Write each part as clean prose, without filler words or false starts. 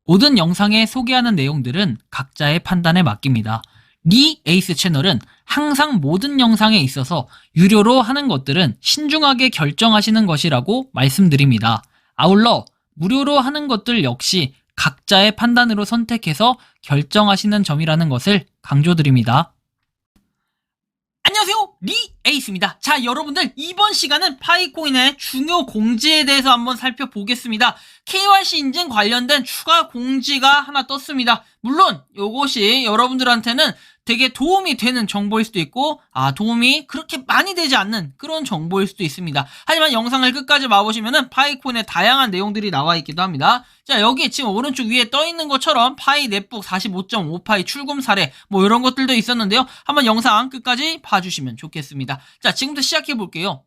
모든 영상에 소개하는 내용들은 각자의 판단에 맡깁니다. 리 에이스 채널은 항상 모든 영상에 있어서 유료로 하는 것들은 신중하게 결정하시는 것이라고 말씀드립니다. 아울러 무료로 하는 것들 역시 각자의 판단으로 선택해서 결정하시는 점이라는 것을 강조드립니다. 안녕하세요, 리 에이스입니다. 자, 여러분들, 이번 시간은 파이코인의 중요 공지에 대해서 한번 살펴보겠습니다. KYC 인증 관련된 추가 공지가 하나 떴습니다. 물론 이것이 여러분들한테는 되게 도움이 되는 정보일 수도 있고 도움이 그렇게 많이 되지 않는 그런 정보일 수도 있습니다. 하지만 영상을 끝까지 봐보시면은 파이코인의 다양한 내용들이 나와 있기도 합니다. 자, 여기 지금 오른쪽 위에 떠 있는 것처럼 파이 넷북 45.5파이 출금 사례 뭐 이런 것들도 있었는데요. 한번 영상 끝까지 봐주시면 좋겠습니다. 자, 지금부터 시작해 볼게요.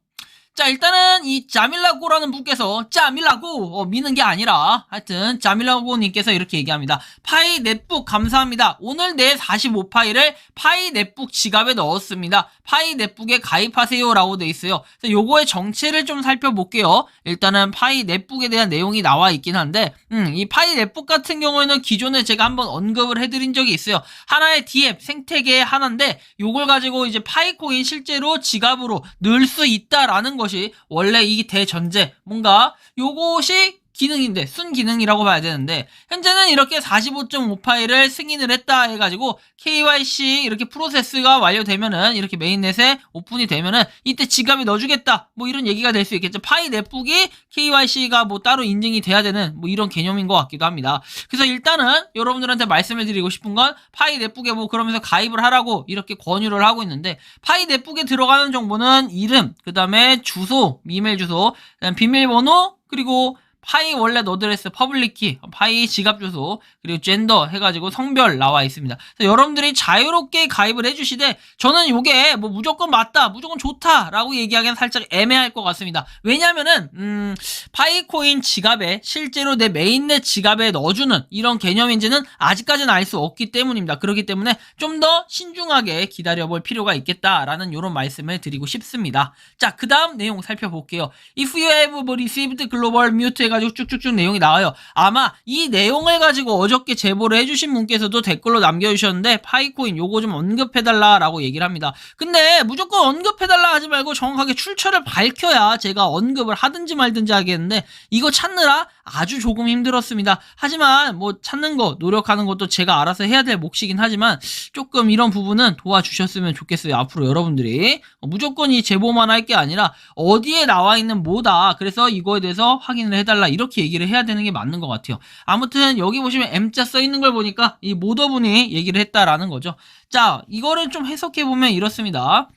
자, 일단은 이 자밀라고라는 분께서 자밀라고 미는 게 아니라 하여튼 자밀라고 님께서 이렇게 얘기합니다. 파이 넷북 감사합니다. 오늘 내 45파이를 파이 넷북 지갑에 넣었습니다. 파이 넷북에 가입하세요 라고 돼 있어요. 그래서 요거의 정체를 좀 살펴볼게요. 일단은 파이 넷북에 대한 내용이 나와 있긴 한데 이 파이 넷북 같은 경우에는 기존에 제가 한번 언급을 해드린 적이 있어요. 하나의 D앱 생태계의 하나인데 요걸 가지고 이제 파이코인 실제로 지갑으로 넣을 수 있다라는 것이 원래 이 대전제, 뭔가 요것이 기능인데 순기능이라고 봐야 되는데 현재는 이렇게 45.5파일을 승인을 했다 해가지고 KYC 이렇게 프로세스가 완료되면은 이렇게 메인넷에 오픈이 되면은 이때 지갑에 넣어주겠다 뭐 이런 얘기가 될 수 있겠죠. 파이 넷북이 KYC가 뭐 따로 인증이 돼야 되는 뭐 이런 개념인 것 같기도 합니다. 그래서 일단은 여러분들한테 말씀을 드리고 싶은 건 파이 넷북에 뭐 그러면서 가입을 하라고 이렇게 권유를 하고 있는데 파이 넷북에 들어가는 정보는 이름, 그 다음에 주소, 이메일 주소, 그다음 비밀번호, 그리고 파이 월렛 어드레스, 퍼블릭키, 파이 지갑 주소, 그리고 젠더 해가지고 성별 나와 있습니다. 그래서 여러분들이 자유롭게 가입을 해주시되 저는 요게 뭐 무조건 맞다, 무조건 좋다라고 얘기하기엔 살짝 애매할 것 같습니다. 왜냐면은 파이코인 지갑에 실제로 내 메인넷 지갑에 넣어주는 이런 개념인지는 아직까지는 알 수 없기 때문입니다. 그렇기 때문에 좀 더 신중하게 기다려볼 필요가 있겠다라는 이런 말씀을 드리고 싶습니다. 자, 그 다음 내용 살펴볼게요. If you have received global mute 해가지고 쭉쭉쭉 내용이 나와요. 아마 이 내용을 가지고 어저께 제보를 해주신 분께서도 댓글로 남겨주셨는데 파이코인 요거 좀 언급해달라라고 얘기를 합니다. 근데 무조건 언급해달라 하지 말고 정확하게 출처를 밝혀야 제가 언급을 하든지 말든지 하겠는데 이거 찾느라 아주 조금 힘들었습니다. 하지만 뭐 찾는 거 노력하는 것도 제가 알아서 해야 될 몫이긴 하지만 조금 이런 부분은 도와주셨으면 좋겠어요. 앞으로 여러분들이 무조건 이 제보만 할 게 아니라 어디에 나와 있는 뭐다, 그래서 이거에 대해서 확인을 해달라 이렇게 얘기를 해야 되는 게 맞는 것 같아요. 아무튼 여기 보시면 M자 써있는 걸 보니까 이 모더분이 얘기를 했다라는 거죠. 자, 이거를 좀 해석해보면 이렇습니다.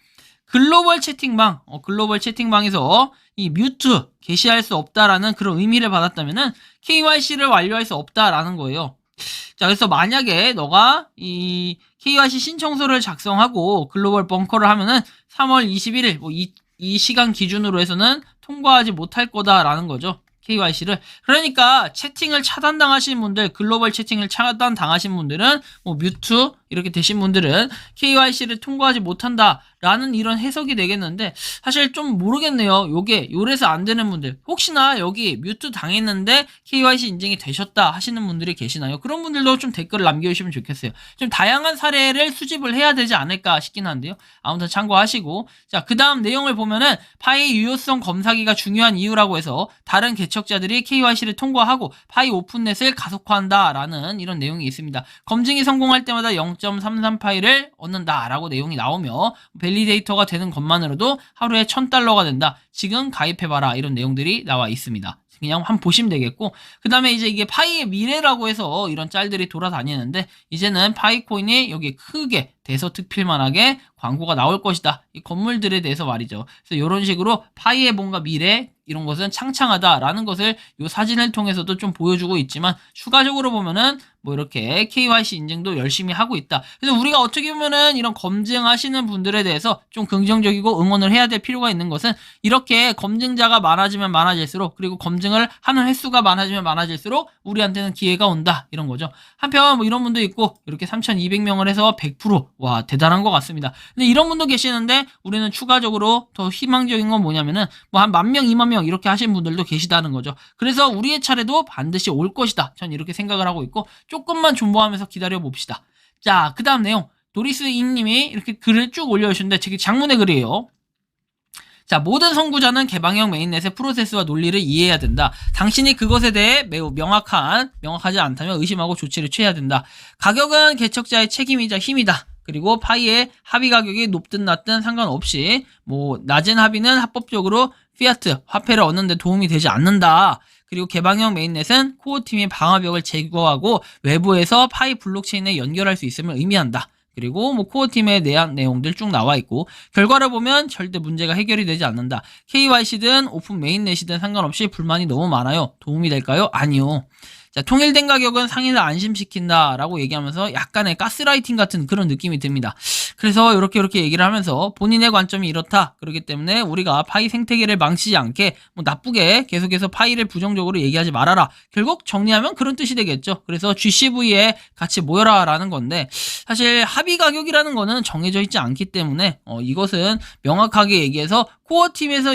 글로벌 채팅방, 글로벌 채팅방에서 이 뮤트 게시할 수 없다라는 그런 의미를 받았다면은 KYC를 완료할 수 없다라는 거예요. 자, 그래서 만약에 너가 이 KYC 신청서를 작성하고 글로벌 벙커를 하면은 3월 21일 이 시간 기준으로 해서는 통과하지 못할 거다라는 거죠. KYC를. 그러니까 채팅을 차단당하신 분들, 글로벌 채팅을 차단당하신 분들은 뭐 뮤트 이렇게 되신 분들은 KYC를 통과하지 못한다라는 이런 해석이 되겠는데 사실 좀 모르겠네요. 요게 요래서 안 되는 분들, 혹시나 여기 뮤트 당했는데 KYC 인증이 되셨다 하시는 분들이 계시나요? 그런 분들도 좀 댓글을 남겨주시면 좋겠어요. 좀 다양한 사례를 수집을 해야 되지 않을까 싶긴 한데요. 아무튼 참고하시고, 자, 그 다음 내용을 보면은 파이 유효성 검사기가 중요한 이유라고 해서 다른 개척자들이 KYC를 통과하고 파이 오픈넷을 가속화한다라는 이런 내용이 있습니다. 검증이 성공할 때마다 0.33 파일을 얻는다라고 내용이 나오며 밸리데이터가 되는 것만으로도 하루에 $1000가 된다. 지금 가입해봐라 이런 내용들이 나와 있습니다. 그냥 한번 보시면 되겠고, 그 다음에 이제 이게 파이의 미래라고 해서 이런 짤들이 돌아다니는데 이제는 파이코인이 여기 크게 대서특필만하게 광고가 나올 것이다. 이 건물들에 대해서 말이죠. 그래서 이런 식으로 파이의 뭔가 미래 이런 것은 창창하다라는 것을 이 사진을 통해서도 좀 보여주고 있지만 추가적으로 보면은 뭐 이렇게 KYC 인증도 열심히 하고 있다. 그래서 우리가 어떻게 보면은 이런 검증하시는 분들에 대해서 좀 긍정적이고 응원을 해야 될 필요가 있는 것은 이렇게 검증자가 많아지면 많아질수록, 그리고 검증을 하는 횟수가 많아지면 많아질수록 우리한테는 기회가 온다 이런 거죠. 한편 뭐 이런 분도 있고 이렇게 3200명을 해서 100%, 와 대단한 것 같습니다. 근데 이런 분도 계시는데 우리는 추가적으로 더 희망적인 건 뭐냐면은 뭐 한 10,000명, 20,000명 이렇게 하신 분들도 계시다는 거죠. 그래서 우리의 차례도 반드시 올 것이다. 전 이렇게 생각을 하고 있고 조금만 존버하면서 기다려 봅시다. 자, 그 다음 내용. 도리스 잉님이 이렇게 글을 쭉 올려주셨는데 되게 장문의 글이에요. 자, 모든 선구자는 개방형 메인넷의 프로세스와 논리를 이해해야 된다. 당신이 그것에 대해 매우 명확하지 않다면 의심하고 조치를 취해야 된다. 가격은 개척자의 책임이자 힘이다. 그리고 파이의 합의 가격이 높든 낮든 상관없이 뭐 낮은 합의는 합법적으로 피아트 화폐를 얻는 데 도움이 되지 않는다. 그리고 개방형 메인넷은 코어팀이 방화벽을 제거하고 외부에서 파이 블록체인에 연결할 수 있음을 의미한다. 그리고 뭐 코어팀에 대한 내용들 쭉 나와 있고 결과를 보면 절대 문제가 해결이 되지 않는다. KYC든 오픈 메인넷이든 상관없이 불만이 너무 많아요. 도움이 될까요? 아니요. 자, 통일된 가격은 상인을 안심시킨다라고 얘기하면서 약간의 가스라이팅 같은 그런 느낌이 듭니다. 그래서 이렇게 얘기를 하면서 본인의 관점이 이렇다. 그렇기 때문에 우리가 파이 생태계를 망치지 않게 뭐 나쁘게 계속해서 파이를 부정적으로 얘기하지 말아라. 결국 정리하면 그런 뜻이 되겠죠. 그래서 GCV에 같이 모여라 라는 건데 사실 합의 가격이라는 거는 정해져 있지 않기 때문에 이것은 명확하게 얘기해서 코어팀에서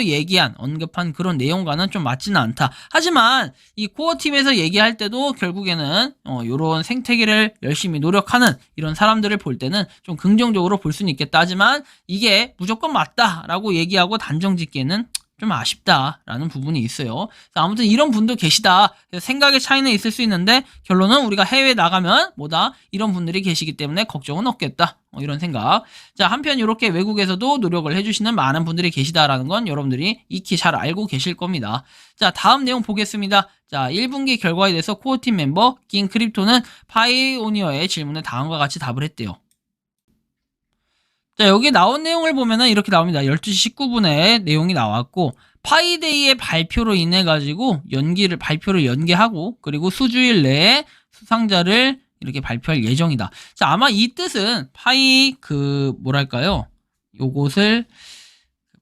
언급한 그런 내용과는 좀 맞지는 않다. 하지만 이 코어팀에서 얘기할 때도 결국에는 이런 생태계를 열심히 노력하는 이런 사람들을 볼 때는 좀 긍정적으로 볼 수는 있겠다. 하지만 이게 무조건 맞다라고 얘기하고 단정 짓기에는 좀 아쉽다라는 부분이 있어요. 아무튼 이런 분도 계시다. 생각의 차이는 있을 수 있는데 결론은 우리가 해외에 나가면 뭐다 이런 분들이 계시기 때문에 걱정은 없겠다. 이런 생각. 자, 한편 이렇게 외국에서도 노력을 해주시는 많은 분들이 계시다라는 건 여러분들이 익히 잘 알고 계실 겁니다. 자, 다음 내용 보겠습니다. 자, 1분기 결과에 대해서 코어팀 멤버 긴 크립토는 파이오니어의 질문에 다음과 같이 답을 했대요. 자, 여기 나온 내용을 보면은 이렇게 나옵니다. 12시 19분에 내용이 나왔고, 파이데이의 발표로 인해가지고 발표를 연기하고, 그리고 수주일 내에 수상자를 이렇게 발표할 예정이다. 자, 아마 이 뜻은 요것을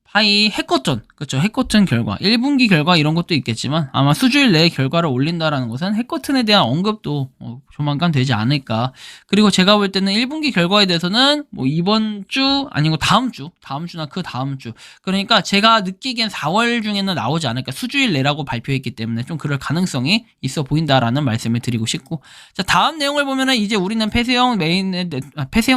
파이 해커톤, 그쵸, 해커톤 결과, 1분기 결과 이런 것도 있겠지만 아마 수주일 내에 결과를 올린다라는 것은 해커톤에 대한 언급도 조만간 되지 않을까. 그리고 제가 볼 때는 1분기 결과에 대해서는 뭐 이번 주 아니고 다음 주나 그 다음 주. 그러니까 제가 느끼기엔 4월 중에는 나오지 않을까. 수주일 내라고 발표했기 때문에 좀 그럴 가능성이 있어 보인다라는 말씀을 드리고 싶고. 자, 다음 내용을 보면은 이제 우리는 폐쇄형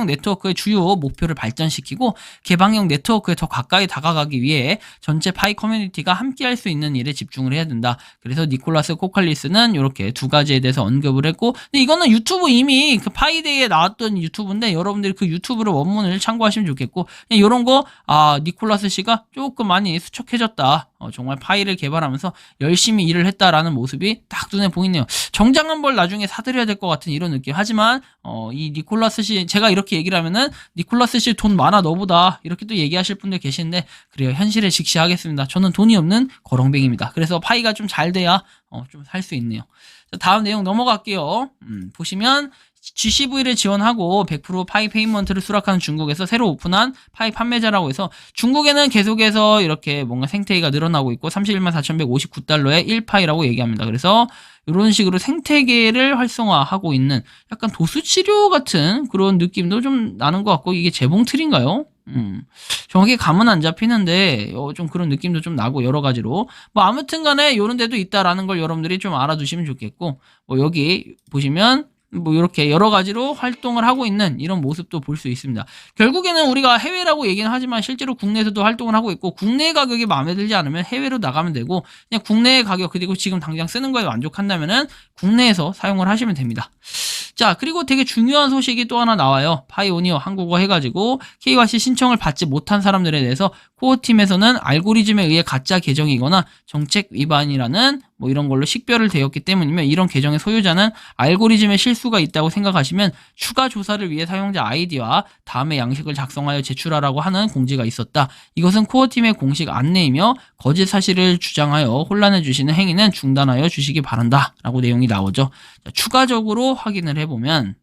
네트워크의 주요 목표를 발전시키고 개방형 네트워크에 더 가까이 다가가기 위해 전체 파이 커뮤니티가 함께 할 수 있는 일에 집중을 해야 된다. 그래서 니콜라스 코칼리스는 이렇게 두 가지에 대해서 언급을 했고, 근데 이거는 유튜브 이미 그 파이데이에 나왔던 유튜브인데 여러분들이 그 유튜브를 원문을 참고하시면 좋겠고, 이런 거 니콜라스 씨가 조금 많이 수척해졌다. 정말 파이를 개발하면서 열심히 일을 했다라는 모습이 딱 눈에 보이네요. 정장 한 벌 나중에 사드려야 될 것 같은 이런 느낌. 하지만 이 니콜라스 씨, 제가 이렇게 얘기를 하면은 니콜라스 씨 돈 많아 너보다 이렇게 또 얘기하실 분들 계신데, 그래요, 현실에 직시하겠습니다. 저는 돈이 없는 거렁뱅입니다. 그래서 파이가 좀 잘 돼야 좀 살 수 있네요. 자, 다음 내용 넘어갈게요. 보시면 GCV를 지원하고 100% 파이 페이먼트를 수락하는 중국에서 새로 오픈한 파이 판매자라고 해서 중국에는 계속해서 이렇게 뭔가 생태계가 늘어나고 있고 314,159달러에 1파이라고 얘기합니다. 그래서 이런 식으로 생태계를 활성화하고 있는 약간 도수치료 같은 그런 느낌도 좀 나는 것 같고, 이게 재봉틀인가요? 정확히 감은 안 잡히는데 좀 그런 느낌도 좀 나고, 여러 가지로 뭐 아무튼 간에 이런 데도 있다라는 걸 여러분들이 좀 알아두시면 좋겠고, 뭐 여기 보시면 뭐 이렇게 여러 가지로 활동을 하고 있는 이런 모습도 볼 수 있습니다. 결국에는 우리가 해외라고 얘기는 하지만 실제로 국내에서도 활동을 하고 있고, 국내 가격이 마음에 들지 않으면 해외로 나가면 되고, 그냥 국내 가격 그리고 지금 당장 쓰는 거에 만족한다면은 국내에서 사용을 하시면 됩니다. 자, 그리고 되게 중요한 소식이 또 하나 나와요. 파이오니어 한국어 해가지고 KYC 신청을 받지 못한 사람들에 대해서 코어팀에서는 알고리즘에 의해 가짜 계정이거나 정책 위반이라는 뭐 이런 걸로 식별을 되었기 때문이며, 이런 계정의 소유자는 알고리즘에 실수가 있다고 생각하시면 추가 조사를 위해 사용자 아이디와 다음의 양식을 작성하여 제출하라고 하는 공지가 있었다. 이것은 코어팀의 공식 안내이며 거짓 사실을 주장하여 혼란해 주시는 행위는 중단하여 주시기 바란다 라고 내용이 나오죠. 자, 추가적으로 확인을 해보면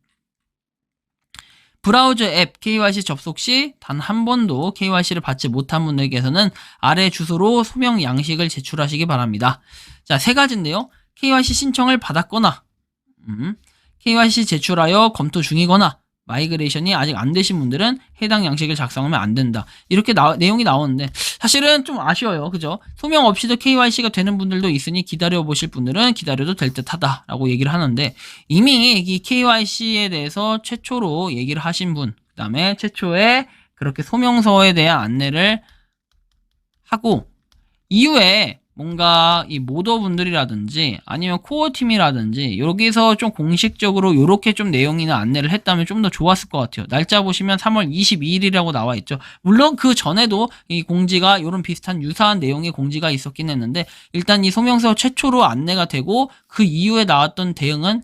브라우저 앱 KYC 접속 시 단 한 번도 KYC를 받지 못한 분들께서는 아래 주소로 소명 양식을 제출하시기 바랍니다. 자, 세 가지인데요. KYC 신청을 받았거나 KYC 제출하여 검토 중이거나 마이그레이션이 아직 안 되신 분들은 해당 양식을 작성하면 안 된다. 이렇게 내용이 나오는데 사실은 좀 아쉬워요. 그죠? 소명 없이도 KYC가 되는 분들도 있으니 기다려 보실 분들은 기다려도 될 듯하다라고 얘기를 하는데 이미 이 KYC에 대해서 최초로 얘기를 하신 분, 그다음에 최초에 그렇게 소명서에 대한 안내를 하고 이후에 뭔가 이 모더분들이라든지 아니면 코어팀이라든지 여기서 좀 공식적으로 요렇게 좀 내용이나 안내를 했다면 좀 더 좋았을 것 같아요. 날짜 보시면 3월 22일이라고 나와 있죠. 물론 그 전에도 이 공지가 요런 비슷한 유사한 내용의 공지가 있었긴 했는데 일단 이 소명서 최초로 안내가 되고 그 이후에 나왔던 대응은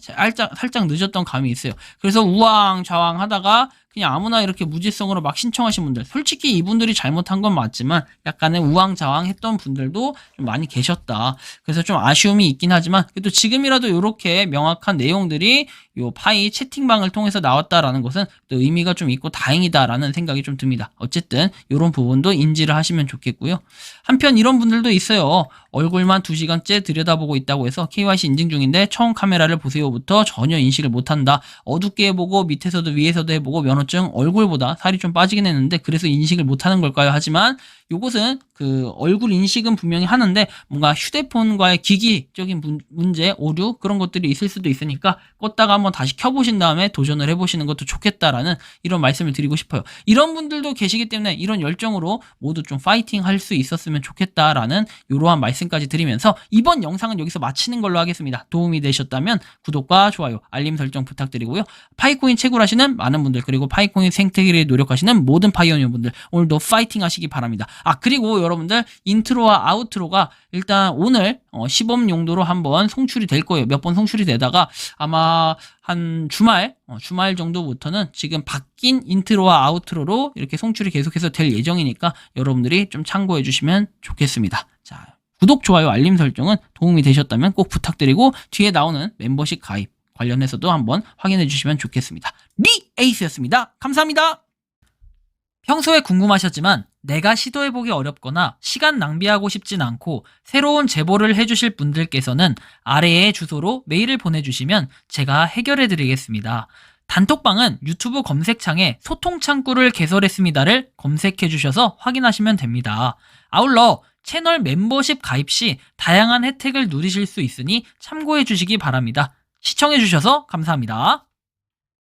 살짝 늦었던 감이 있어요. 그래서 우왕좌왕 하다가 그냥 아무나 이렇게 무지성으로 막 신청하신 분들, 솔직히 이분들이 잘못한 건 맞지만 약간의 우왕좌왕 했던 분들도 좀 많이 계셨다. 그래서 좀 아쉬움이 있긴 하지만 그래도 지금이라도 이렇게 명확한 내용들이 요 파이 채팅방을 통해서 나왔다라는 것은 또 의미가 좀 있고 다행이다라는 생각이 좀 듭니다. 어쨌든 이런 부분도 인지를 하시면 좋겠고요. 한편 이런 분들도 있어요. 얼굴만 2시간째 들여다보고 있다고 해서 KYC 인증 중인데 처음 카메라를 보세요부터 전혀 인식을 못한다. 어둡게 해보고 밑에서도 위에서도 해보고 면허증 얼굴보다 살이 좀 빠지긴 했는데 그래서 인식을 못하는 걸까요? 하지만 요것은 그 얼굴 인식은 분명히 하는데 뭔가 휴대폰과의 기기적인 문제, 오류 그런 것들이 있을 수도 있으니까 껐다가 한번 다시 켜보신 다음에 도전을 해보시는 것도 좋겠다라는 이런 말씀을 드리고 싶어요. 이런 분들도 계시기 때문에 이런 열정으로 모두 좀 파이팅 할 수 있었으면 좋겠다라는 이러한 말씀까지 드리면서 이번 영상은 여기서 마치는 걸로 하겠습니다. 도움이 되셨다면 구독과 좋아요, 알림 설정 부탁드리고요. 파이코인 채굴하시는 많은 분들 그리고 파이코인 생태계를 노력하시는 모든 파이오니어 분들 오늘도 파이팅 하시기 바랍니다. 그리고 여러분들 인트로와 아우트로가 일단 오늘 시범 용도로 한번 송출이 될 거예요. 몇 번 송출이 되다가 아마 한 주말 정도부터는 지금 바뀐 인트로와 아우트로로 이렇게 송출이 계속해서 될 예정이니까 여러분들이 좀 참고해 주시면 좋겠습니다. 자, 구독, 좋아요, 알림 설정은 도움이 되셨다면 꼭 부탁드리고 뒤에 나오는 멤버십 가입 관련해서도 한번 확인해 주시면 좋겠습니다. 에이스였습니다. 감사합니다. 평소에 궁금하셨지만 내가 시도해보기 어렵거나 시간 낭비하고 싶진 않고 새로운 제보를 해주실 분들께서는 아래의 주소로 메일을 보내주시면 제가 해결해드리겠습니다. 단톡방은 유튜브 검색창에 소통창구를 개설했습니다를 검색해주셔서 확인하시면 됩니다. 아울러 채널 멤버십 가입 시 다양한 혜택을 누리실 수 있으니 참고해주시기 바랍니다. 시청해주셔서 감사합니다.